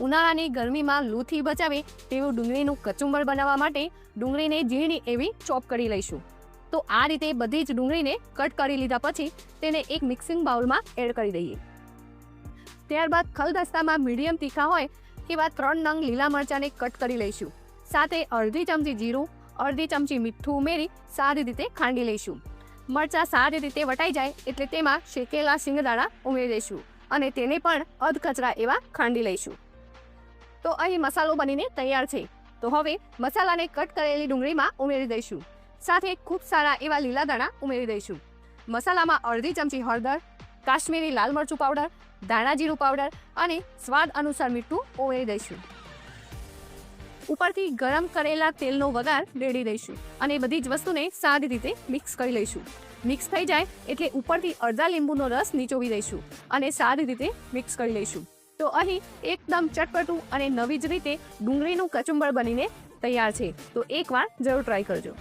ઉનાળાની ગરમીમાં લૂથી બચાવે તેવું ડુંગળીનું કચુંબર બનાવવા માટે ડુંગળીને ઝીણી એવી ચોપ કરી લઈશું. તો આ રીતે બધી જ ડુંગળીને કટ કરી લીધા પછી તેને એક મિક્સિંગ બાઉલમાં એડ કરી દઈએ. ત્યારબાદ ખલદસ્તામાં મીડિયમ તીખા હોય એવા 3 નંગ લીલા મરચાંને કટ કરી લઈશું. સાથે અડધી ચમચી જીરું, અડધી ચમચી મીઠું ઉમેરી સારી રીતે ખાંડી લઈશું. મરચાં સારી રીતે વટાઈ જાય એટલે તેમાં શેકેલા શિંગદાણા ઉમેરી દઈશું અને તેને પણ અધકચરા એવા ખાંડી લઈશું. તો અહીં મસાલો બનીને તૈયાર છે. તો હવે મસાલાને કટ કરેલી ડુંગળીમાં ઉમેરી દઈશું. સાથે ખૂબ સારા એવા લીલા દાણા ઉમેરી દઈશું. મસાલામાં અડધી ચમચી હળદર, કાશ્મીરી લાલ મરચું પાવડર, ધાણા જીરું પાવડર અને સ્વાદ અનુસાર મીઠું ઉમેરી દઈશું. ઉપરથી ગરમ કરેલા તેલનો વઘાર રેડી દઈશું અને બધી જ વસ્તુને સારી રીતે મિક્સ કરી લઈશું. મિક્સ થઈ જાય એટલે ઉપરથી અડધા લીંબુનો રસ નીચોવી દઈશું અને સારી રીતે મિક્સ કરી લઈશું. તો અહીં એકદમ ચટપટું અને નવી જ રીતે ડુંગળીનું કચુંબર બનીને તૈયાર છે. તો એકવાર જરૂર ટ્રાય કરજો.